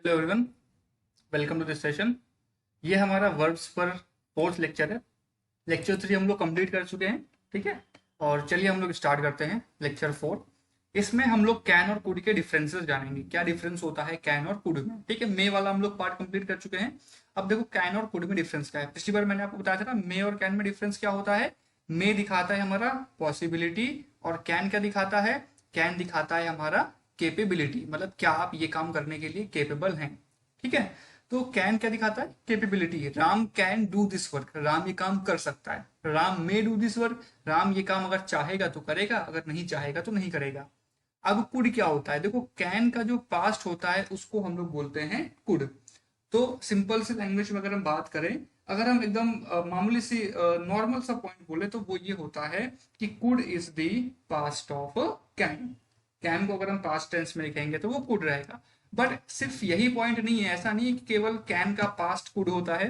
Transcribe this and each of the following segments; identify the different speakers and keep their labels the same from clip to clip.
Speaker 1: Hello everyone, welcome to this session. ये हमारा verbs पर फोर्थ लेक्चर है। लेक्चर 3 हम लोग कंप्लीट कर चुके हैं। ठीक है, और चलिए हम लोग स्टार्ट करते हैं लेक्चर 4। इसमें हम लोग कैन और कुड के डिफरेंसेस जानेंगे, क्या डिफरेंस होता है कैन और कुड में। ठीक है, मे वाला हम लोग पार्ट कंप्लीट कर चुके हैं। अब देखो कैन और कुड में डिफरेंस क्या है। पिछली बार मैंने आपको बताया था ना, मे और कैन में डिफरेंस क्या होता है। मे दिखाता है हमारा पॉसिबिलिटी, और कैन क्या दिखाता है, कैन दिखाता है हमारा केपेबिलिटी, मतलब क्या आप ये काम करने के लिए केपेबल हैं। ठीक है, तो कैन क्या दिखाता है, capability. Ram can do this work, Ram ये काम कर सकता है। Ram may do this work, Ram ये काम अगर चाहेगा तो करेगा, अगर नहीं चाहेगा तो नहीं करेगा। अब कुड क्या होता है, देखो कैन का जो पास्ट होता है उसको हम लोग बोलते हैं कुड। तो सिंपल सी लैंग्वेज में अगर हम बात करें, अगर हम एकदम मामूली सी नॉर्मल सा पॉइंट बोले तो वो ये होता है कि could is the past of can. Can को अगर हम पास्ट टेंस में लिखेंगे तो वो कुड रहेगा। बट सिर्फ यही पॉइंट नहीं है, ऐसा नहीं है कि केवल कैन का पास्ट कुड होता है।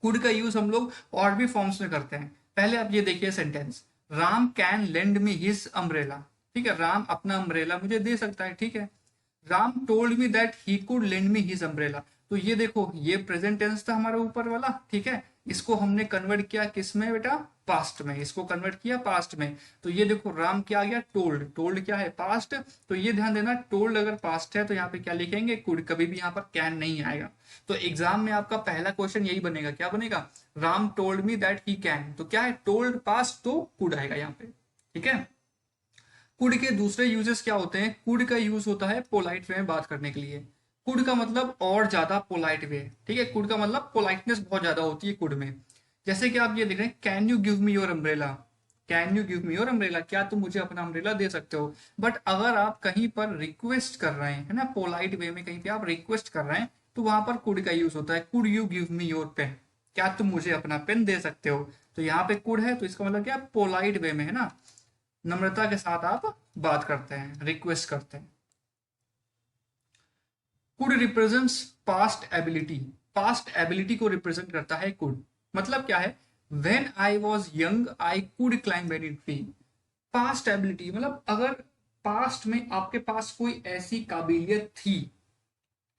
Speaker 1: कुड का यूज हम लोग और भी फॉर्म्स में करते हैं। पहले आप ये देखिए sentence, Ram can lend me his umbrella. ठीक है, राम अपना अम्ब्रेला मुझे दे सकता है। ठीक है, Ram told me that he could lend me his umbrella. तो ये देखो, ये प्रेजेंट टेंस था हमारा ऊपर वाला। ठीक है, इसको हमने कन्वर्ट किया किस में बेटा, पास्ट में। इसको कन्वर्ट किया पास्ट में। तो ये देखो राम क्या आ गया, टोल्ड। टोल्ड क्या है, पास्ट। तो ये ध्यान देना, टोल्ड अगर पास्ट है तो यहाँ पे क्या लिखेंगे, कुड। कभी भी यहाँ पर कैन नहीं आएगा। तो एग्जाम में आपका पहला क्वेश्चन यही बनेगा, क्या बनेगा, Ram told me that he can. तो क्या है, टोल्ड पास्ट, तो कुड आएगा यहाँ पे। ठीक है, कुड के दूसरे यूजेस क्या होते हैं। कुड का यूज होता है पोलाइट वे में बात करने के लिए। कुड का मतलब और ज्यादा पोलाइट वे। ठीक है, कुड का मतलब पोलाइटनेस बहुत ज्यादा होती है कुड में। जैसे कि आप ये देख रहे हैं, can you give me your umbrella. Can you give me your umbrella, क्या तुम मुझे अपना अम्ब्रेला दे सकते हो। बट अगर आप कहीं पर रिक्वेस्ट कर रहे हैं, है ना, पोलाइट वे में कहीं पे आप रिक्वेस्ट कर रहे हैं, तो वहां पर कुड का यूज होता है। Could you give me your pen, क्या तुम मुझे अपना पेन दे सकते हो। तो यहाँ पे कुड है, तो इसका मतलब क्या, पोलाइट वे में, है ना, नम्रता के साथ आप बात करते हैं, रिक्वेस्ट करते हैं। Could represents past ability. Past ability को रिप्रेजेंट करता है कुड। मतलब क्या है, when I was young I could climb any tree. Past ability मतलब अगर पास्ट में आपके पास कोई ऐसी काबिलियत थी,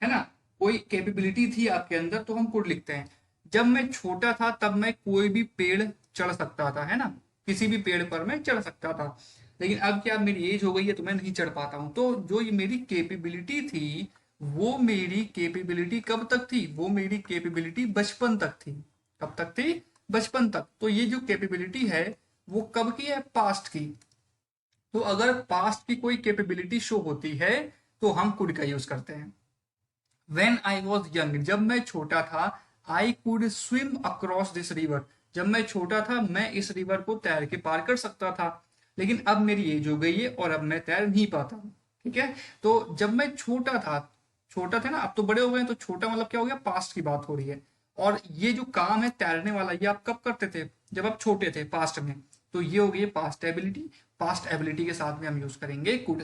Speaker 1: है ना, कोई कैपेबिलिटी थी आपके अंदर, तो हम कुड लिखते हैं। जब मैं छोटा था तब मैं कोई भी पेड़ चढ़ सकता था, है ना, किसी भी पेड़ पर मैं चढ़ सकता था। लेकिन अब क्या, मेरी एज हो गई है तो मैं नहीं चढ़ पाता हूं। तो जो ये मेरी कैपेबिलिटी थी, वो मेरी कैपेबिलिटी कब तक थी, वो मेरी कैपेबिलिटी बचपन तक थी। कब तक थी, बचपन तक। तो ये जो कैपेबिलिटी है वो कब की है, पास्ट की। तो अगर पास्ट की कोई कैपेबिलिटी शो होती है तो हम कुड का यूज करते हैं। वेन आई वॉज यंग, जब मैं छोटा था, I could swim across this river. जब मैं छोटा था मैं इस रिवर को तैर के पार कर सकता था। लेकिन अब मेरी एज हो गई है और अब मैं तैर नहीं पाता हूँ। ठीक है, तो जब मैं छोटा था, छोटा था ना, अब तो बड़े हो गए हैं, तो छोटा मतलब क्या हो गया, पास्ट की बात हो रही है। और ये जो काम है तैरने वाला, ये आप कब करते थे, जब आप छोटे थे, पास्ट में। तो ये हो गई पास्ट एबिलिटी। पास्ट एबिलिटी के साथ में हम यूज करेंगे कुड।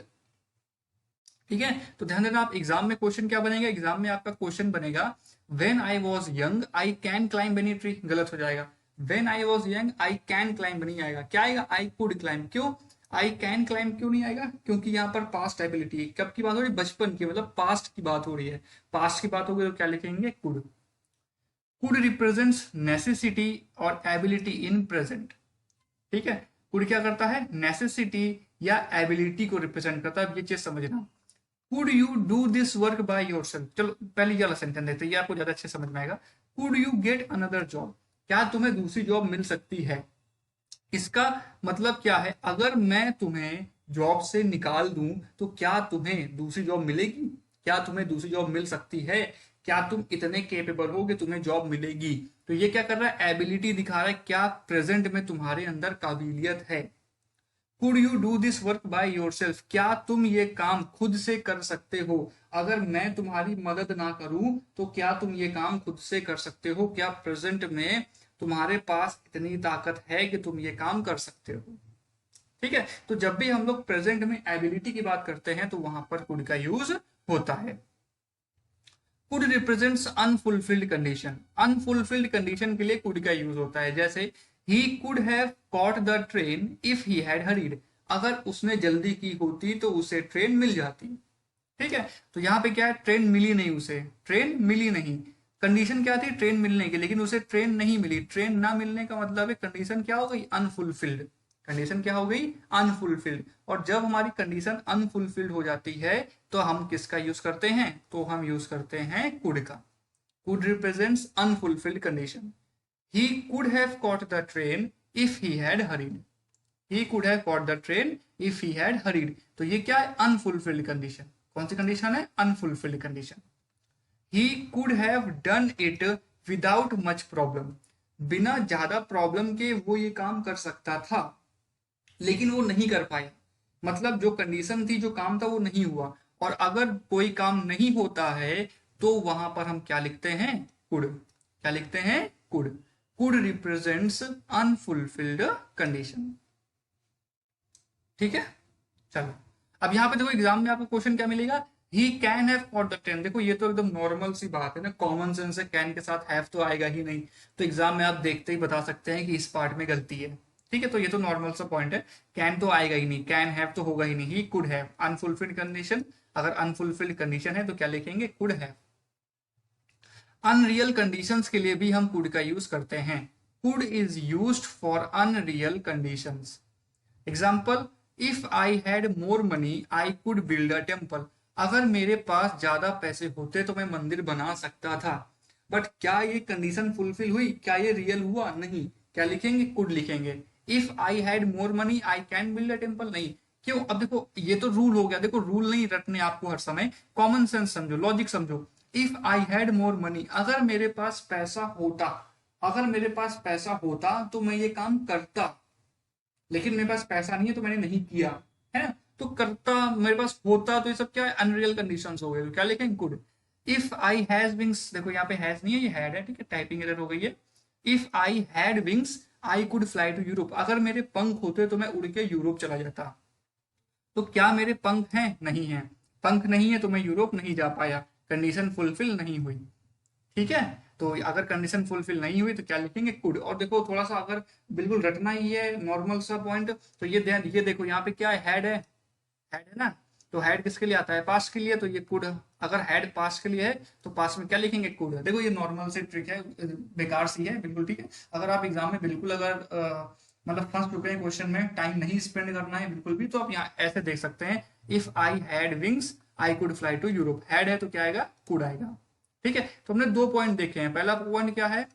Speaker 1: ठीक है, तो ध्यान देना, आप एग्जाम में क्वेश्चन क्या बनेगा, एग्जाम में आपका क्वेश्चन बनेगा, when I was young I can climb any tree. गलत हो जाएगा, when I was young I can climb नहीं आएगा, क्या आएगा, आई कुड क्लाइंब। क्यों आई कैन क्लाइंब क्यों नहीं आएगा, क्योंकि यहाँ पर पास्ट एबिलिटी, कब की बात हो रही है, बचपन की, मतलब पास्ट की बात हो रही है। पास्ट की बात होगी तो क्या लिखेंगे, कुड। कुड रिप्रेजेंट्स नेसेसिटी और एबिलिटी इन प्रेजेंट। ठीक है, कुड क्या करता है, नेसेसिटी या एबिलिटी को रिप्रेजेंट करता है। अब ये चीज समझना, could you do this work by your self. चलो पहले ये वाला सेंटेंस देखते हैं, ये आपको ज्यादा अच्छे समझ में आएगा। Could you get another job, क्या तुम्हें दूसरी जॉब मिल सकती है। इसका मतलब क्या है, अगर मैं तुम्हें जॉब से निकाल दूं तो क्या तुम्हें दूसरी जॉब मिलेगी, क्या तुम्हें दूसरी जॉब मिल सकती है, क्या तुम इतने केपेबल हो कि तुम्हें जॉब मिलेगी। तो ये क्या कर रहा है, एबिलिटी दिखा रहा है, क्या प्रेजेंट में तुम्हारे अंदर काबिलियत है। Could you do this work by your self, क्या तुम ये काम खुद से कर सकते हो। अगर मैं तुम्हारी मदद ना करूं तो क्या तुम ये काम खुद से कर सकते हो, क्या प्रेजेंट में तुम्हारे पास इतनी ताकत है कि तुम ये काम कर सकते हो। ठीक है, तो जब भी हम लोग प्रेजेंट में एबिलिटी की बात करते हैं तो वहां पर कुड का यूज होता है। Could represents unfulfilled condition. Unfulfilled condition के लिए कुड का यूज होता है। जैसे he could have caught the train if he had hurried, अगर उसने जल्दी की होती तो उसे ट्रेन मिल जाती। ठीक है, तो यहाँ पे क्या है, ट्रेन मिली नहीं उसे, ट्रेन मिली नहीं। कंडीशन क्या थी, ट्रेन मिलने की, लेकिन उसे ट्रेन नहीं मिली। ट्रेन ना मिलने का मतलब है कंडीशन क्या हो गई, अनफुलफिल्ड। कंडीशन क्या हो गई, अनफुलफिल्ड। और जब हमारी कंडीशन अनफुलफिल्ड हो जाती है तो हम किसका यूज करते हैं, तो हम यूज करते हैं कुड का। Could represents unfulfilled condition. He could have caught the train if he had hurried. He could have caught the train if he had hurried. तो ये क्या है, अनफुलफिल्ड कंडीशन। कौन सी कंडीशन है, unfulfilled condition. He could have done it without much problem. बिना ज्यादा problem के वो ये काम कर सकता था, लेकिन वो नहीं कर पाया। मतलब जो कंडीशन थी, जो काम था, वो नहीं हुआ। और अगर कोई काम नहीं होता है तो वहां पर हम क्या लिखते हैं, कुड। क्या लिखते हैं, could. Could represents unfulfilled condition. ठीक है, चलो। अब यहाँ पे देखो एग्जाम में आपको क्वेश्चन क्या मिलेगा, he can have caught the train. देखो ये तो एकदम नॉर्मल सी बात है ना, कॉमन सेंस है, कैन के साथ हैव तो आएगा ही नहीं। तो एग्जाम में आप देखते ही बता सकते हैं कि इस पार्ट में गलती है। ठीक है, तो ये तो नॉर्मल सा पॉइंट है, कैन तो आएगा ही नहीं, कैन हैव तो होगा ही नहीं। He could have, unfulfilled condition. अगर अनफुलफिल्ड कंडीशन है तो क्या लिखेंगे, कुड हैव। अनरियल कंडीशंस के लिए भी हम कुड का यूज करते हैं। Could is used for unreal conditions. Example, if I had more money I could build a temple. अगर मेरे पास ज्यादा पैसे होते तो मैं मंदिर बना सकता था। बट क्या ये कंडीशन फुलफिल हुई, क्या ये रियल हुआ, नहीं। क्या लिखेंगे, कुड लिखेंगे। If I had more money I can build a temple, नहीं। क्यों, अब देखो ये तो रूल हो गया। देखो रूल नहीं रटने आपको हर समय, कॉमन सेंस समझो, लॉजिक समझो। If I had more money, अगर मेरे पास पैसा होता, अगर मेरे पास पैसा होता तो मैं ये काम करता। लेकिन मेरे पास पैसा नहीं है तो मैंने नहीं किया, है ना। तो करता, मेरे पास होता, तो ये सब क्या है, अनरियल कंडीशंस हो गए। तो क्या लिखेंगे, could. If I has wings, देखो यहाँ पे हैज नहीं है, ये हैड है, ठीक है, टाइपिंग एरर हो गई है। If I had wings I could fly to Europe. अगर मेरे पंख होते तो मैं उड़ के यूरोप चला जाता। तो क्या मेरे पंख हैं, नहीं है। पंख नहीं है तो मैं यूरोप नहीं जा पाया, कंडीशन फुलफिल नहीं हुई। ठीक है, तो अगर कंडीशन फुलफिल नहीं हुई तो क्या लिखेंगे, कुड। और देखो थोड़ा सा अगर बिल्कुल रटना ही है, नॉर्मल सा पॉइंट, तो ये देखो यहाँ पे क्या है, हैड है, हैड है ना। तो हैड किसके लिए आता है, पास्ट के लिए, तो ये कुड। अगर हैड पास्ट के लिए है तो पास्ट में क्या लिखेंगे, कुड। देखो ये नॉर्मल से ट्रिक है, बेकार सी है बिल्कुल, ठीक है। अगर आप एग्जाम में बिल्कुल अगर मतलब फंस चुके हैं क्वेश्चन में, टाइम नहीं स्पेंड करना है बिल्कुल भी, तो आप यहाँ ऐसे देख सकते हैं, if I had wings I could fly to Europe. Had है तो क्या आएगा, कुड आएगा। ठीक है, तो हमने दो पॉइंट देखे हैं। पहला पॉइंट क्या है,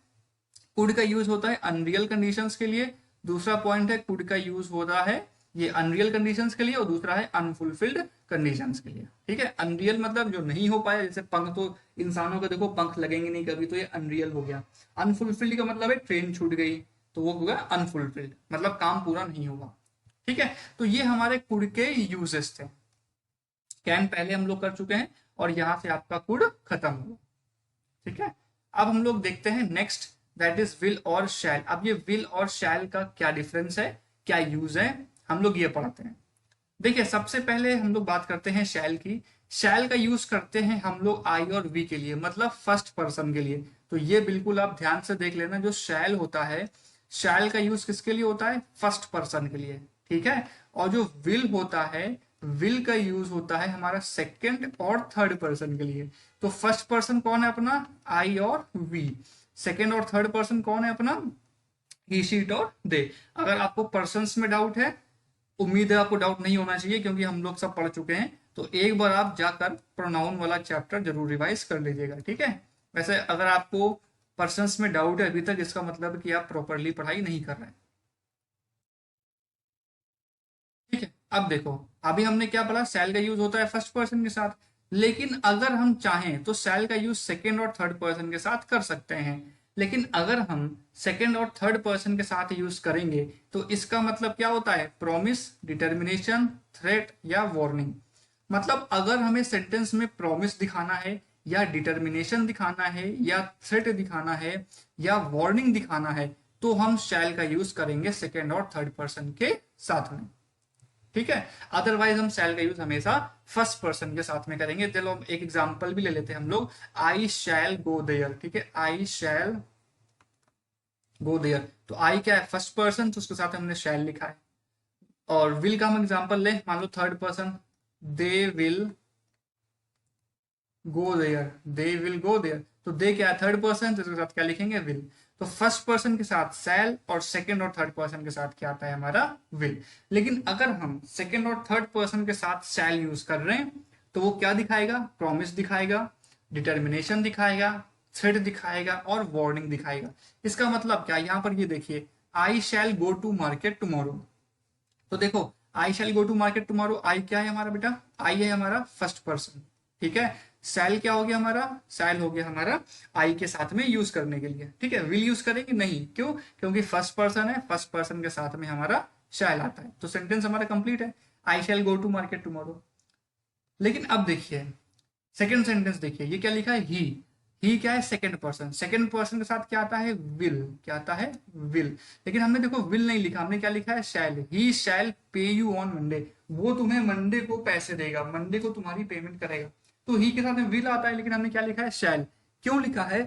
Speaker 1: कुड का यूज होता है अनरियल कंडीशंस के लिए। दूसरा पॉइंट है, कुड का यूज होता है ये अनरियल कंडीशंस के लिए, और दूसरा है अनफुलफिल्ड कंडीशंस के लिए। ठीक है, अनरियल मतलब जो नहीं हो पाया, जैसे पंख, तो इंसानों को देखो पंख लगेंगे नहीं कभी, तो ये अनरियल हो गया। अनफुलफिल्ड का मतलब है ट्रेन छूट गई, तो वो होगा अनफुलफिल्ड, मतलब काम पूरा नहीं होगा। ठीक है, तो ये हमारे कुड के यूजेस थे। कैन पहले हम लोग कर चुके हैं, और यहां से आपका कुड खत्म हुआ। ठीक है, अब हम लोग देखते हैं नेक्स्ट, दैट इज विल और शैल। अब ये विल और शैल का क्या डिफरेंस है, क्या यूज है, हम लोग ये पढ़ते हैं। देखिए सबसे पहले हम लोग बात करते हैं शैल की। शैल का यूज करते हैं हम लोग आई और वी के लिए, मतलब फर्स्ट पर्सन के लिए। तो ये बिल्कुल आप ध्यान से देख लेना, जो शैल होता है, शैल का यूज किसके लिए होता है, फर्स्ट पर्सन के लिए। ठीक है, और जो विल होता है, विल का यूज होता है हमारा सेकंड और थर्ड पर्सन के लिए। तो फर्स्ट पर्सन कौन है अपना, आई और वी। सेकंड और थर्ड पर्सन कौन है अपना, ही शीट और दे। अगर आपको पर्सन्स में डाउट है, उम्मीद है आपको डाउट नहीं होना चाहिए क्योंकि हम लोग सब पढ़ चुके हैं, तो एक बार आप जाकर प्रोनाउन वाला चैप्टर जरूर रिवाइज कर लीजिएगा। ठीक है, वैसे अगर आपको पर्सन्स में डाउट है अभी तक, इसका मतलब कि आप प्रॉपरली पढ़ाई नहीं कर रहे हैं। ठीक है, अब देखो, अभी हमने क्या पढ़ा, सेल का यूज होता है फर्स्ट पर्सन के साथ, लेकिन अगर हम चाहें तो सेल का यूज सेकेंड और थर्ड पर्सन के साथ कर सकते हैं। लेकिन अगर हम सेकेंड और थर्ड पर्सन के साथ यूज करेंगे तो इसका मतलब क्या होता है, प्रॉमिस, डिटर्मिनेशन, थ्रेट या वार्निंग। मतलब अगर हमें सेंटेंस में प्रॉमिस दिखाना है, या डिटर्मिनेशन दिखाना है, या थ्रेट दिखाना है, या वार्निंग दिखाना है, तो हम शैल का यूज करेंगे सेकेंड और थर्ड पर्सन के साथ में। ठीक है, अदरवाइज हम शैल का यूज हमेशा फर्स्ट पर्सन के साथ में करेंगे। चलो हम एक एग्जांपल भी ले लेते हैं हम लोग, आई शैल गो देयर। ठीक है, आई शैल गो देयर, तो आई क्या है, फर्स्ट पर्सन, तो उसके साथ हमने शैल लिखा है। और विल का हम एग्जांपल ले, मान लो third person, they will go there, they will go there. तो दे क्या है, थर्ड पर्सन, तो इसके साथ क्या लिखेंगे, विल। तो फर्स्ट पर्सन के साथ शैल और सेकंड और थर्ड पर्सन के साथ क्या आता है हमारा, विल। लेकिन अगर हम सेकंड और थर्ड पर्सन के साथ शैल यूज कर रहे हैं तो वो क्या दिखाएगा, प्रॉमिस दिखाएगा, डिटर्मिनेशन दिखाएगा, थ्रेट दिखाएगा और वार्निंग दिखाएगा। इसका मतलब क्या, यहां पर ये देखिए, आई शैल गो टू मार्केट टुमारो। तो देखो, आई शैल गो टू मार्केट टुमारो, आई क्या है हमारा बेटा, आई है हमारा फर्स्ट पर्सन, ठीक है। शैल क्या हो गया हमारा, शैल हो गया हमारा आई के साथ में यूज करने के लिए, ठीक है। विल यूज करेंगे नहीं, क्यों, क्योंकि फर्स्ट पर्सन है, फर्स्ट पर्सन के साथ में हमारा शैल आता है, तो सेंटेंस हमारा कंप्लीट है, आई शैल गो टू मार्केट टुमारो। लेकिन अब देखिए सेकेंड सेंटेंस, देखिए ये क्या लिखा है, ही क्या है, सेकंड पर्सन, सेकंड पर्सन के साथ क्या आता है, विल, क्या आता है, विल। लेकिन हमने देखो विल नहीं लिखा, हमने क्या लिखा है, शैल। ही शैल पे यू ऑन मंडे, वो तुम्हें मंडे को पैसे देगा, मंडे को तुम्हारी पेमेंट करेगा। तो ही के साथ में विल आता है, लेकिन हमने क्या लिखा है, शैल। क्यों लिखा है,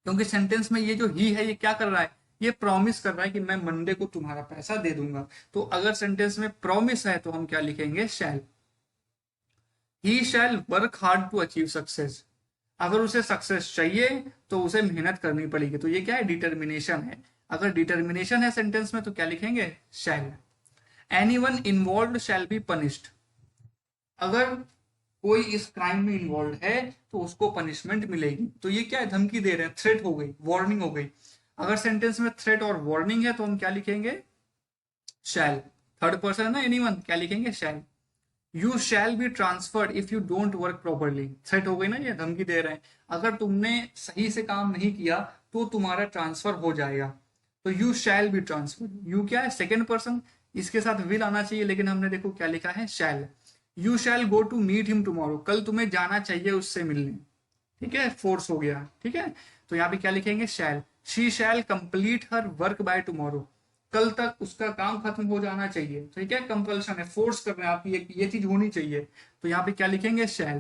Speaker 1: क्योंकि सेंटेंस में ये जो ही है ये क्या कर रहा है, ये प्रॉमिस कर रहा है कि मैं मंडे को तुम्हारा पैसा दे दूंगा। तो अगर सेंटेंस में प्रॉमिस है तो हम क्या लिखेंगे, shall. He shall work hard to achieve success, अगर उसे सक्सेस चाहिए तो उसे मेहनत करनी पड़ेगी, तो ये क्या है, डिटर्मिनेशन है। अगर डिटर्मिनेशन है सेंटेंस में तो क्या लिखेंगे, shall. Anyone involve shall be punished, अगर कोई इस क्राइम में इन्वॉल्व है तो उसको पनिशमेंट मिलेगी। तो ये क्या है, धमकी दे रहे हैं, थ्रेट हो गई, वार्निंग हो गई। अगर सेंटेंस में थ्रेट और वार्निंग है तो हम क्या लिखेंगे, शैल। थर्ड पर्सन है ना, एनीवन, क्या लिखेंगे, shall. You shall be transferred if you don't work properly, threat हो गई ना, ये धमकी दे रहे हैं, अगर तुमने सही से काम नहीं किया तो तुम्हारा ट्रांसफर हो जाएगा। तो you shall be transferred, you क्या है, सेकेंड पर्सन, इसके साथ विल आना चाहिए, लेकिन हमने देखो क्या लिखा है, shall. You shall go to meet him tomorrow, कल तुम्हें जाना चाहिए उससे मिलने, ठीक है, फोर्स हो गया, ठीक है। तो यहाँ पे क्या लिखेंगे, shall. She shall complete her work by tomorrow, कल तक उसका काम खत्म हो जाना चाहिए, ठीक है, कंपल्शन है, फोर्स कर रहे हैं आप, ये चीज होनी चाहिए। तो यहाँ पे क्या लिखेंगे, शैल।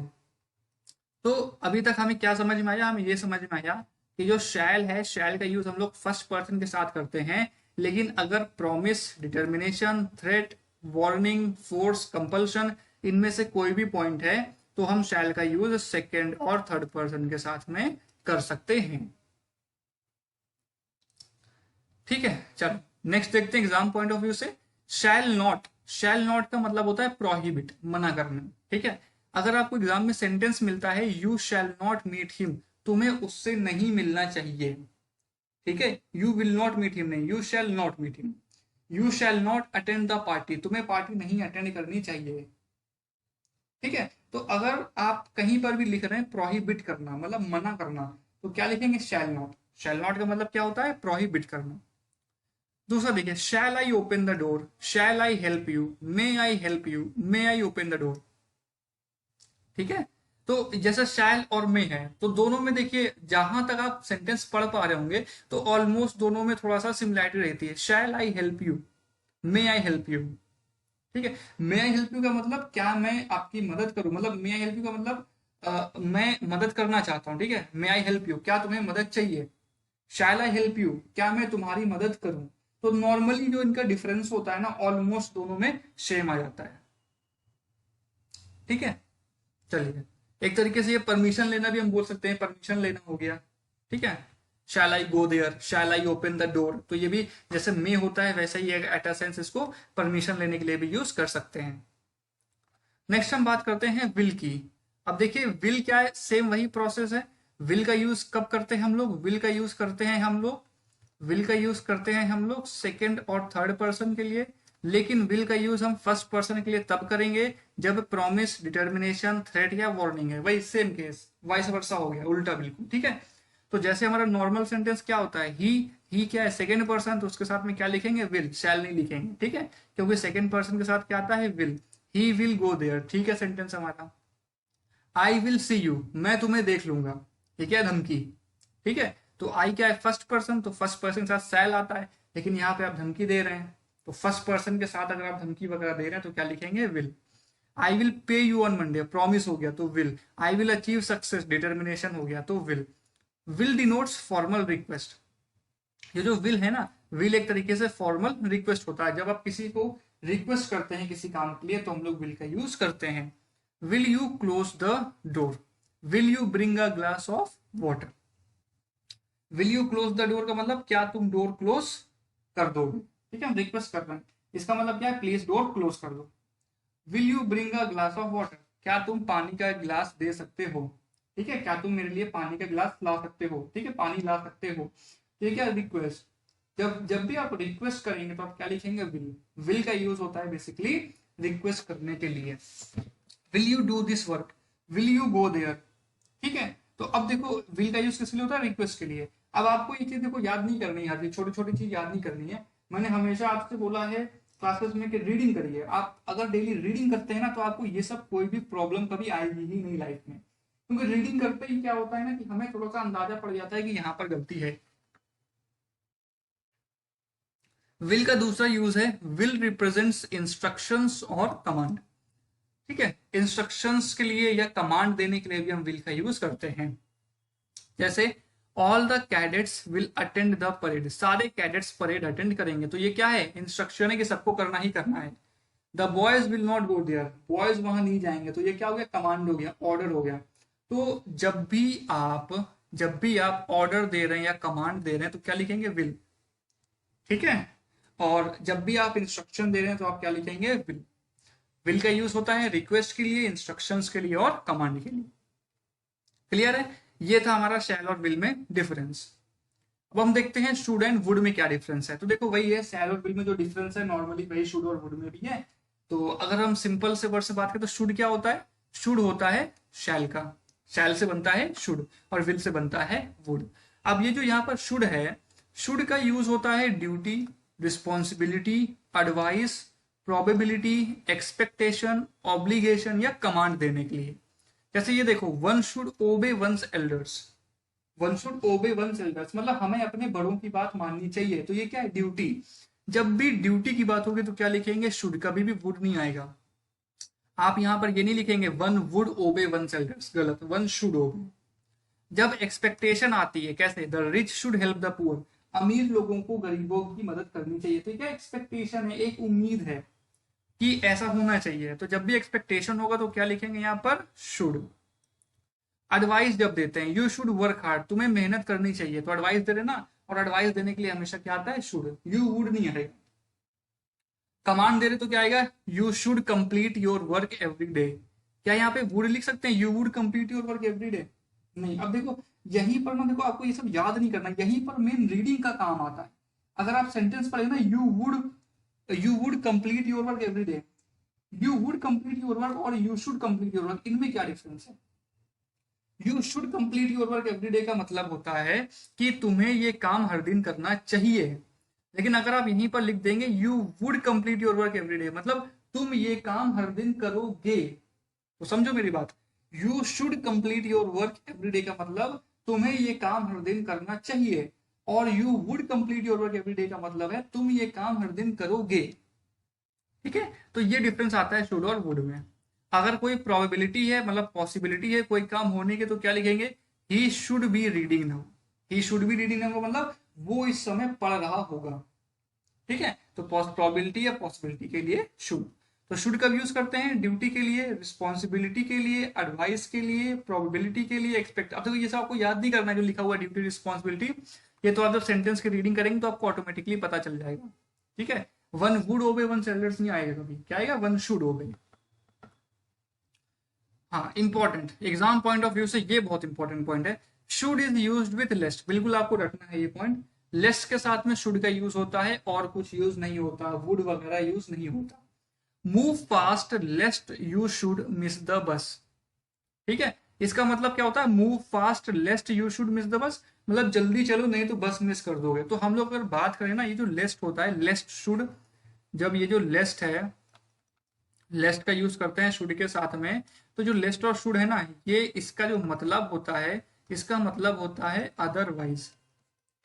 Speaker 1: तो अभी तक हमें क्या समझ में आया, हमें ये समझ में आया कि जो शैल है, शैल का यूज हम लोग फर्स्ट पर्सन के साथ करते हैं, लेकिन अगर promise, determination, threat, warning, force, compulsion, इनमें से कोई भी पॉइंट है तो हम शैल का यूज सेकेंड और थर्ड पर्सन के साथ में कर सकते हैं, ठीक है। चलो नेक्स्ट देखते हैं एग्जाम पॉइंट ऑफ व्यू से। शैल नॉट, शैल नॉट का मतलब होता है प्रोहिबिट, मना करना, ठीक है। अगर आपको एग्जाम में सेंटेंस मिलता है you shall not meet him, तुम्हें उससे नहीं मिलना चाहिए, ठीक है। You will not meet him नहीं, you shall not meet him. You shall not attend the party, तुम्हें पार्टी नहीं अटेंड करनी चाहिए, ठीक है। तो अगर आप कहीं पर भी लिख रहे हैं प्रोहिबिट करना, मतलब मना करना, तो क्या लिखेंगे, शैल नॉट। शैल नॉट का मतलब क्या होता है, प्रोहिबिट करना। दूसरा देखिए, shall I open the door, shall I help you, may I help you, may I open the door, ठीक है। तो जैसे शैल और मे है तो दोनों में देखिए, जहां तक आप सेंटेंस पढ़ पा रहे होंगे तो ऑलमोस्ट दोनों में थोड़ा सा सिमिलैरिटी रहती है। Shall I help you, may I help you, ठीक है। मे आई हेल्प यू का मतलब क्या, मैं आपकी मदद करूं, मतलब मे आई हेल्प यू का मतलब मैं मदद करना चाहता हूं, ठीक है। मे आई हेल्प यू, क्या तुम्हें मदद चाहिए। शैल आई हेल्प यू, क्या मैं तुम्हारी मदद करूं। तो नॉर्मली जो इनका डिफरेंस होता है ना, ऑलमोस्ट दोनों में सेम आ जाता है, ठीक है। चलिए, एक तरीके से ये परमिशन लेना भी हम बोल सकते हैं, परमिशन लेना हो गया, ठीक है। Shall I go there, shall I open the door, तो ये भी जैसे मे होता है वैसे ही एट अ सेंस इसको परमिशन लेने के लिए भी यूज कर सकते हैं। नेक्स्ट हम बात करते हैं विल की। अब देखिए विल क्या है, सेम वही प्रोसेस है। विल का यूज कब करते हैं हम लोग, विल का यूज करते हैं हम लोग, विल का यूज करते हैं हम लोग सेकेंड और थर्ड पर्सन के लिए। लेकिन विल का यूज हम फर्स्ट पर्सन के लिए तब करेंगे जब प्रॉमिस, डिटर्मिनेशन, थ्रेट या वार्निंग है, वही सेम केस, वाइस वर्सा हो गया, उल्टा बिल्कुल, ठीक है। तो जैसे हमारा नॉर्मल सेंटेंस क्या होता है, ही क्या है, सेकेंड पर्सन, तो उसके साथ में क्या लिखेंगे, विल, शैल नहीं लिखेंगे, ठीक है, क्योंकि सेकेंड पर्सन के साथ क्या आता है, will. He will go there, ठीक है, सेंटेंस हमारा। आई विल सी यू, मैं तुम्हें देख लूंगा, ये क्या है, धमकी, ठीक है। तो आई क्या है, फर्स्ट पर्सन, तो फर्स्ट पर्सन के साथ शैल आता है, लेकिन यहाँ पे आप धमकी दे रहे हैं, तो फर्स्ट पर्सन के साथ अगर आप धमकी वगैरह दे रहे हैं तो क्या लिखेंगे, will. I will pay you on Monday, promise हो गया तो will. I will achieve success, determination हो गया तो will. Will denotes formal request, ये जो विल है ना, विल एक तरीके से फॉर्मल रिक्वेस्ट होता है, जब आप किसी को रिक्वेस्ट करते हैं किसी काम के लिए तो हम लोग विल का यूज करते हैं। Will you close the door, will you bring a glass of water. Will you close the door का मतलब क्या तुम डोर क्लोज कर दोगे, ठीक है, हम रिक्वेस्ट कर रहे हैं, इसका मतलब क्या है, प्लीज डोर क्लोज कर दो। Will you bring a glass of water, क्या तुम पानी का गिलास दे सकते हो, ठीक है, क्या तुम मेरे लिए पानी का गिलास ला सकते हो, ठीक है, पानी ला सकते हो। ये क्या रिक्वेस्ट, जब जब भी आप रिक्वेस्ट करेंगे तो आप क्या लिखेंगे, विल का यूज होता है बेसिकली रिक्वेस्ट करने के लिए। Will you do this work, will you go there, ठीक है। तो अब देखो विल का यूज किस लिए होता है, रिक्वेस्ट के लिए। अब आपको ये चीज देखो याद नहीं करनी है, हर चीज छोटी छोटी चीज याद नहीं करनी है। मैंने हमेशा आपसे बोला है क्लासेस में कि रीडिंग करिए, आप अगर डेली रीडिंग करते हैं ना तो आपको ये सब कोई भी प्रॉब्लम कभी आएगी ही नहीं लाइफ में, क्योंकि रीडिंग करते ही क्या होता है ना कि हमें थोड़ा सा अंदाजा पड़ जाता है कि यहाँ पर गलती है। विल का दूसरा यूज है, विल रिप्रेजेंट्स इंस्ट्रक्शंस और कमांड, ठीक है, इंस्ट्रक्शंस के लिए या कमांड देने के लिए भी हम विल का यूज करते हैं। जैसे all the cadets will attend the parade, सारे कैडेट्स परेड अटेंड करेंगे, तो ये क्या है, इंस्ट्रक्शन है कि सबको करना ही करना है। The boys will not go there, boys वहां नहीं जाएंगे, तो ये क्या हो गया, कमांड हो गया, ऑर्डर हो गया। तो जब भी आप ऑर्डर दे रहे हैं या कमांड दे रहे हैं तो क्या लिखेंगे, विल, ठीक है। और जब भी आप इंस्ट्रक्शन दे रहे हैं तो आप क्या लिखेंगे, विल। विल का यूज होता है रिक्वेस्ट के लिए, इंस्ट्रक्शंस के लिए और कमांड के लिए। क्लियर है, ये था हमारा शैल और विल में डिफरेंस। अब हम देखते हैं शुड एंड वुड में क्या डिफरेंस है। तो देखो वही है, शैल और विल में जो डिफरेंस है नॉर्मली वही शुड और वुड में भी है। तो अगर हम सिंपल से वर्ड से बात करें तो शुड क्या होता है, शुड होता है शैल का, शैल से बनता है शुड और विल से बनता है वुड। अब ये जो यहाँ पर शुड है, शुड का यूज होता है duty, responsibility, advice, probability, expectation, obligation या कमांड देने के लिए। जैसे ये देखो, one should obey one's elders, one should obey one's elders मतलब हमें अपने बड़ों की बात माननी चाहिए, तो ये क्या है, ड्यूटी। जब भी ड्यूटी की बात होगी तो क्या लिखेंगे, शुड, कभी भी वुड नहीं आएगा। आप यहां पर ये नहीं लिखेंगे वन वुड ओबे वंस एल्डर्स, गलत, वन शुड ओबे। जब एक्सपेक्टेशन आती है, कैसे, the rich should help the poor, अमीर लोगों को गरीबों की मदद करनी चाहिए, तो क्या एक्सपेक्टेशन है, एक उम्मीद है कि ऐसा होना चाहिए। तो जब भी एक्सपेक्टेशन होगा तो क्या लिखेंगे यहाँ पर, शुड। एडवाइस जब देते हैं, यू शुड वर्क हार्ड, तुम्हें मेहनत करनी चाहिए, तो एडवाइस दे रहे ना, और एडवाइस देने के लिए हमेशा क्या आता है, शुड, यू वुड नहीं आएगा। कमांड दे रहे तो क्या आएगा, you should complete your work every day, क्या यहाँ पे वुड लिख सकते हैं, you would complete your work every day, नहीं। अब देखो यहीं पर ना, देखो आपको ये सब याद नहीं करना, यहीं पर मेन रीडिंग का काम आता है। अगर आप सेंटेंस पढ़े ना, you would complete your work every day, you would complete your work और you should complete your work, इनमें क्या डिफरेंस है। You should complete your work every day का मतलब होता है कि तुम्हें ये काम हर दिन करना चाहिए, लेकिन अगर आप यहीं पर लिख देंगे you would complete your work every day, मतलब तुम ये काम हर दिन करोगे, तो समझो मेरी बात, you should complete your work every day का मतलब तुम्हें ये काम हर दिन करना चाहिए, और you would complete your work every day का मतलब है तुम ये काम हर दिन करोगे, ठीक है। तो ये डिफरेंस आता है शुड और वुड में। अगर कोई प्रोबेबिलिटी है, मतलब पॉसिबिलिटी है कोई काम होने की, तो क्या लिखेंगे, he should be reading now, he should be reading now मतलब वो इस समय पढ़ रहा होगा, ठीक है। तो प्रोबेबिलिटी या पॉसिबिलिटी के लिए शुड। तो शुड कब यूज करते हैं, ड्यूटी के लिए, रिस्पॉन्सिबिलिटी के लिए, एडवाइस के लिए, प्रोबेबिलिटी के लिए, एक्सपेक्ट। अब देखो ये सब आपको याद नहीं करना है जो लिखा हुआ ड्यूटी रिस्पॉन्सिबिलिटी, ये तो आप जब सेंटेंस की रीडिंग करेंगे तो आपको ऑटोमेटिकली पता चल जाएगा, ठीक है। वन वुड ओबे वन एल्डर्स नहीं आएगा कभी, क्या आएगा, वन शुड ओबे। हाँ, important exam point of view से ये बहुत इंपॉर्टेंट पॉइंट है, शुड इज यूज्ड विद लेस्ट, बिल्कुल आपको रखना है ये पॉइंट, लेस्ट के साथ में शुड का यूज होता है और कुछ यूज नहीं होता, वुड वगैरह यूज नहीं होता। Move fast लेस्ट you should miss the bus, ठीक है। इसका मतलब क्या होता है, move fast लेस्ट you should miss the bus, मतलब जल्दी चलो नहीं तो बस मिस कर दोगे। तो हम लोग अगर बात करें ना, ये जो लेस्ट होता है, लेस्ट शुड, जब ये जो लेस्ट है, लेस्ट का यूज करते हैं शुड के साथ में, तो जो लेस्ट और शुड है ना, ये इसका जो मतलब होता है, इसका मतलब होता है अदरवाइज,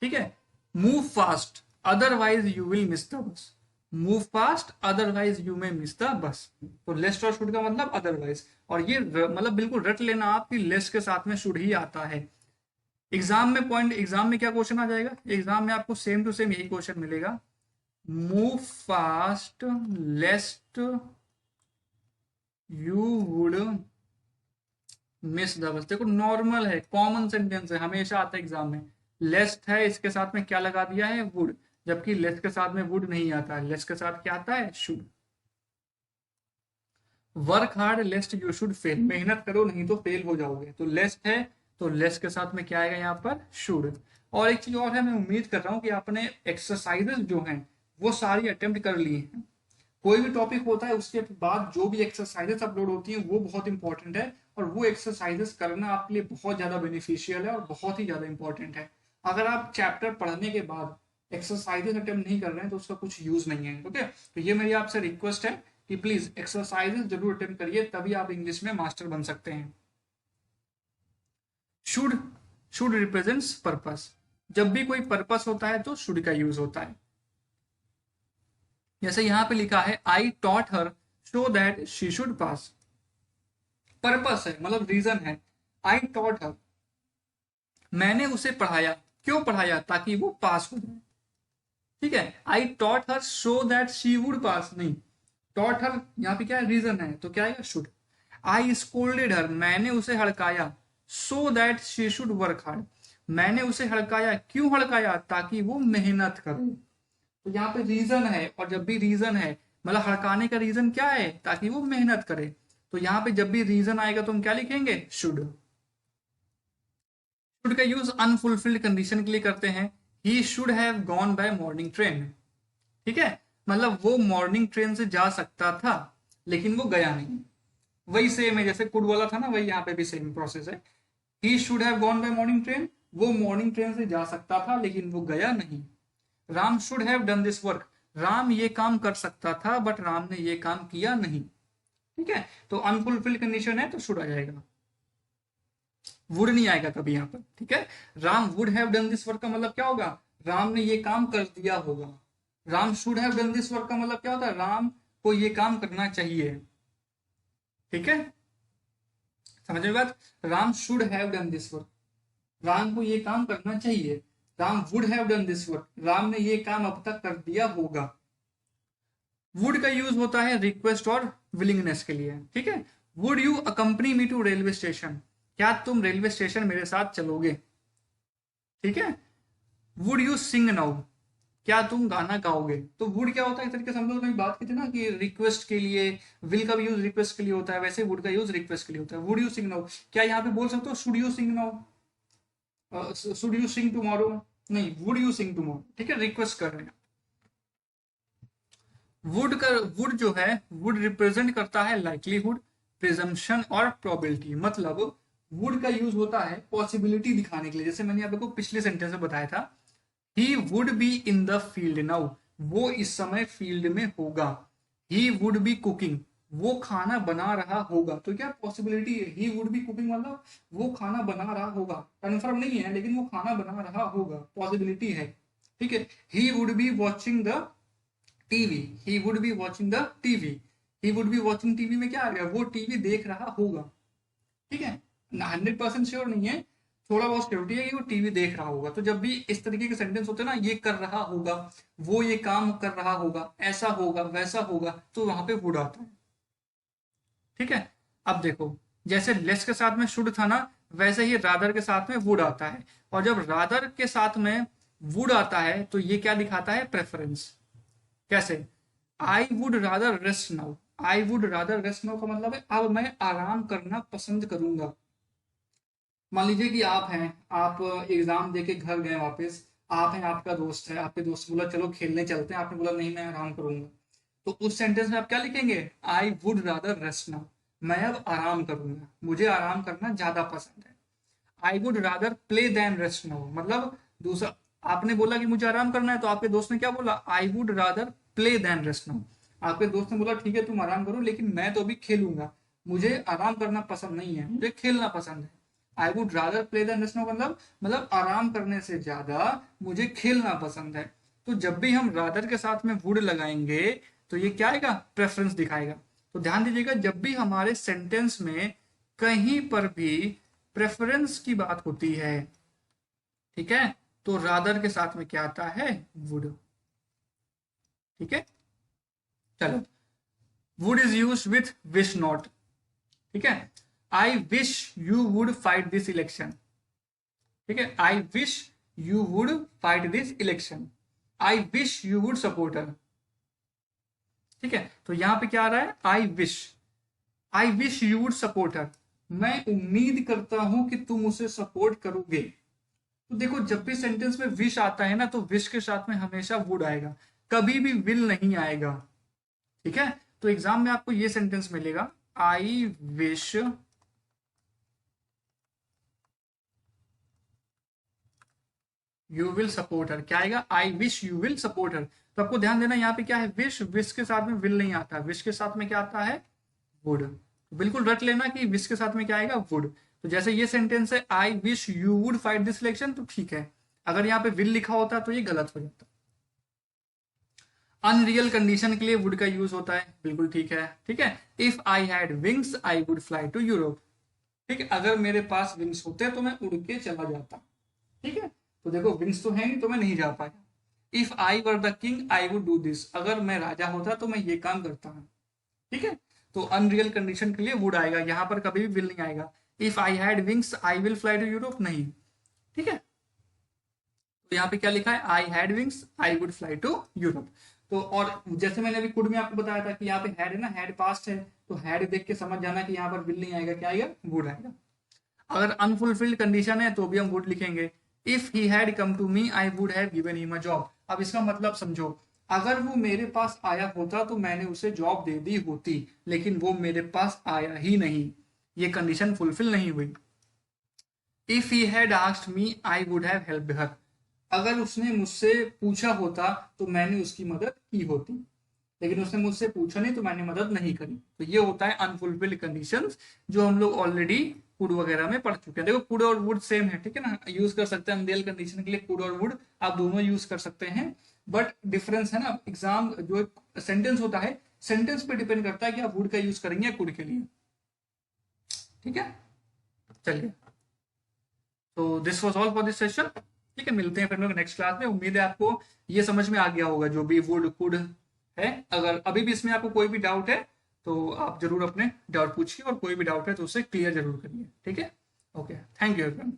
Speaker 1: ठीक है। Move fast otherwise you will miss the bus, move fast otherwise you may miss the bus. तो लेस्ट और शुड का मतलब अदरवाइज, और ये मतलब बिल्कुल रट लेना आप कि लेस्ट के साथ में शुड ही आता है। एग्जाम में पॉइंट, एग्जाम में क्या क्वेश्चन आ जाएगा, एग्जाम में आपको सेम टू सेम यही क्वेश्चन मिलेगा, move fast लेस्ट you would miss the bus. देखो नॉर्मल है, कॉमन सेंटेंस है, हमेशा आता है एग्जाम में। लेस्ट है, इसके साथ में क्या लगा दिया है, वुड, जबकि लेस्ट के साथ में वुड नहीं आता है, लेस्ट के साथ क्या आता है, should. Work hard लेस्ट you should fail, मेहनत करो नहीं तो फेल हो जाओगे। तो लेस्ट है, तो लेस्ट के साथ में क्या आएगा यहाँ पर, शुड। और एक चीज और है, मैं उम्मीद कर रहा हूँ कि आपने एक्सरसाइजेस जो हैं वो सारी अटेम्प्ट कर ली हैं। कोई भी टॉपिक होता है उसके बाद जो भी एक्सरसाइजेस अपलोड होती हैं वो बहुत इंपॉर्टेंट है, और वो एक्सरसाइजेस करना आपके लिए बहुत ज्यादा बेनिफिशियल है और बहुत ही ज्यादा इंपॉर्टेंट है। अगर आप चैप्टर पढ़ने के बाद एक्सरसाइजेस अटेम्प्ट नहीं कर रहे हैं तो उसका कुछ यूज नहीं है। ओके, तो ये मेरी आपसे रिक्वेस्ट है कि प्लीज एक्सरसाइजेस जरूर अटेम्प्ट करिए, तभी आप इंग्लिश में मास्टर बन सकते हैं। Should, should represents purpose. जब भी कोई पर्पस होता है तो शुड का यूज होता है। जैसे यहां पे लिखा है I taught her so that she should pass. Purpose है, मतलब रीजन है। आई टॉट हर, मैंने उसे पढ़ाया, क्यों पढ़ाया, ताकि वो पास हो जाए। ठीक है, I taught her so that she would पास, नहीं, टॉट हर यहाँ पे क्या है, रीजन है, तो क्या आएगा, शुड। आई स्कोल्डेड हर, मैंने उसे हड़काया, so that she should work hard, मैंने उसे हड़काया, क्यों हड़काया, ताकि वो मेहनत करे। तो यहाँ पे रीजन है, और जब भी रीजन है, मतलब हड़काने का रीजन क्या है, ताकि वो मेहनत करे। तो यहाँ पे जब भी रीजन आएगा तो हम क्या लिखेंगे, शुड। शुड का यूज अनफुलफिल्ड कंडीशन के लिए करते हैं। He should have gone by morning train. ठीक है, मतलब वो मॉर्निंग ट्रेन से जा सकता था लेकिन वो गया नहीं। वही सेम है, जैसे कुड वाला था ना, वही यहाँ पे भी सेम प्रोसेस है। He should have gone by morning train, वो मॉर्निंग ट्रेन से जा सकता था लेकिन वो गया नहीं। Ram should have done this work, Ram ये काम कर सकता था बट राम ने ये काम किया नहीं। ठीक है, तो अनफुलफिल्ड कंडीशन है तो शुड आ जाएगा, वुड नहीं आएगा कभी यहाँ पर। ठीक है, Ram would have done this work का मतलब क्या होगा, राम ने ये काम कर दिया होगा। Ram should have done this work का मतलब क्या होता है, राम को ये काम करना चाहिए। ठीक है, समझ में बात, Ram should have done this work, Ram को ये काम करना चाहिए। Ram would have done this work, Ram ने ये काम अब तक कर दिया होगा। वुड का यूज होता है रिक्वेस्ट और विलिंगनेस के लिए। ठीक है, would you accompany me to railway station, क्या तुम रेलवे स्टेशन मेरे साथ चलोगे। ठीक है, वुड यू सिंग नाउ, क्या तुम गाना गाओगे। तो वुड क्या होता है, एक तरीके से हम लोग बात की थी ना कि रिक्वेस्ट के लिए, विल का भी यूज रिक्वेस्ट के लिए होता है, वैसे वुड का यूज रिक्वेस्ट के लिए होता है। वुड यू सिंग नाउ, क्या यहाँ पे बोल सकते हो should you sing now, should you sing tomorrow, नहीं, वुड यू सिंग टुमारो। ठीक है, रिक्वेस्ट कर रहे हैं। वुड का, वुड जो है, वुड रिप्रेजेंट करता है लाइकलीहुड, प्रिजम्पशन और प्रोबेबिलिटी। मतलब वुड का यूज होता है पॉसिबिलिटी दिखाने के लिए। जैसे मैंने आपको पिछले सेंटेंस में बताया था, he would be in the field now, वो इस समय फील्ड में होगा। ही वुड बी कुकिंग, वो खाना बना रहा होगा। तो क्या पॉसिबिलिटी है, ही वुड बी कुकिंग मतलब वो खाना बना रहा होगा, कंफर्म नहीं है लेकिन वो खाना बना रहा होगा, पॉसिबिलिटी है। ठीक है, he would be watching the TV, he would be watching the TV, he would be watching TV में क्या आ गया, वो टीवी देख रहा होगा। ठीक है, 100% श्योर नहीं है, थोड़ा बहुत सिक्योरिटी है कि वो टीवी देख रहा होगा। तो जब भी इस तरीके के सेंटेंस होते हैं ना, ये कर रहा होगा, वो ये काम कर रहा होगा, ऐसा होगा, वैसा होगा, तो वहां पे वुड आता है। ठीक है, अब देखो, जैसे लेस के साथ में शुड था ना, वैसे ही रादर के साथ में वुड आता है। और जब रादर के साथ में वुड आता है तो ये क्या दिखाता है, प्रेफरेंस। कैसे, आई would rather rest now, I would rather rest now का मतलब है अब मैं आराम करना पसंद करूंगा। मान लीजिए कि आप हैं, आप एग्जाम दे के घर गए वापस, आप हैं, आपका दोस्त है, आपके दोस्त बोला चलो खेलने चलते हैं, आपने बोला नहीं मैं आराम करूंगा। तो उस सेंटेंस में आप क्या लिखेंगे, आई वुड रादर रेस्ट नाउ, मैं अब आराम करूंगा, मुझे आराम करना ज्यादा पसंद है। I would rather play than rest now, मतलब दूसरा, आपने बोला कि मुझे आराम करना है तो आपके दोस्त ने क्या बोला, I would rather play than rest now. आपके दोस्त ने बोला ठीक है तुम आराम करो लेकिन मैं तो अभी खेलूंगा, मुझे आराम करना पसंद नहीं है, मुझे खेलना पसंद है। I would rather play than rest now मतलब आराम करने से ज्यादा मुझे खेलना पसंद है। तो जब भी हम रादर के साथ में वुड लगाएंगे तो ये क्या आएगा, प्रेफरेंस दिखाएगा। तो ध्यान दीजिएगा, जब भी हमारे सेंटेंस में कहीं पर भी प्रेफरेंस की बात होती है, ठीक है, तो रादर के साथ में क्या आता है, वुड। ठीक है, चलो, would is use with wish not. ठीक है, I wish you would fight this election, ठीक है, I wish you would fight this election, I wish you would support her, ठीक है। तो यहां पे क्या आ रहा है, I wish you would support her, मैं उम्मीद करता हूं कि तुम उसे सपोर्ट करोगे। तो देखो जब भी सेंटेंस में विश आता है ना, तो विश के साथ में हमेशा वुड आएगा, कभी भी विल नहीं आएगा, ठीक है। तो एग्जाम में आपको ये सेंटेंस मिलेगा, I wish you will support her, क्या आएगा, I wish you will support her. तो आपको ध्यान देना यहाँ पे क्या है, विश, विश के साथ में विल नहीं आता, विश के साथ में क्या आता है, वुड। तो बिल्कुल रट लेना कि विश के साथ में क्या आएगा, वुड। तो जैसे ये सेंटेंस है, I wish you would fight this election, तो ठीक है। अगर यहाँ पे विल लिखा होता तो ये गलत हो जाता। अनरियल कंडीशन के लिए वुड का यूज होता है, बिल्कुल ठीक है, ठीक है। If I had wings I would fly to Europe, ठीक है, अगर मेरे पास विंग्स होते तो मैं उड़ के चला जाता, ठीक है। तो देखो विंग्स तो है नहीं तो मैं नहीं जा पाया। If I were the king I would do this, अगर मैं राजा होता तो मैं ये काम करता हूं, ठीक है। तो अनरियल कंडीशन के लिए वुड आएगा, यहां पर कभी भी विल नहीं आएगा। If I had wings I will fly to Europe, नहीं, ठीक है। तो यहाँ पे क्या लिखा है, I had wings I would fly to Europe. तो और जैसे मैंने अभी कुड में आपको बताया था कि यहाँ पे हैड है ना, हैड पास्ट है, तो हैड देख के समझ जाना कि यहाँ पर विल नहीं आएगा, क्या आएगा, वुड आएगा। अगर अनफुलफिल्ड कंडीशन है तो भी हम वुड लिखेंगे। If he had come to me I would have given him a job. अब इसका मतलब समझो, अगर वो मेरे पास आया होता तो मैंने उसे जॉब दे दी होती, लेकिन वो मेरे पास आया ही नहीं, ये कंडीशन फुलफिल नहीं हुई। If he had asked me I would have helped हर, अगर उसने मुझसे पूछा होता तो मैंने उसकी मदद की होती, लेकिन उसने मुझसे पूछा नहीं तो मैंने मदद नहीं करी। तो ये होता है अनफुलफिल्ड कंडीशंस, जो हम लोग ऑलरेडी कुड वगैरह में पढ़ चुके हैं। देखो कुड और वुड सेम है, ठीक है ना, यूज कर सकते हैं अनरियल कंडीशन के लिए कुड और वुड, आप दोनों यूज कर सकते हैं, बट डिफरेंस है ना, एग्जाम जो सेंटेंस होता है, सेंटेंस पे डिपेंड करता है कि आप वुड का यूज करेंगे या कुड के लिए, ठीक है। चलिए, तो this was all for this session, ठीक है। मिलते हैं फिर लोग नेक्स्ट क्लास में। उम्मीद है आपको ये समझ में आ गया होगा जो भी वुड कुड है। अगर अभी भी इसमें आपको कोई भी डाउट है तो आप जरूर अपने डाउट पूछिए, और कोई भी डाउट है तो उसे क्लियर जरूर करिए, ठीक है। Okay, thank you everyone.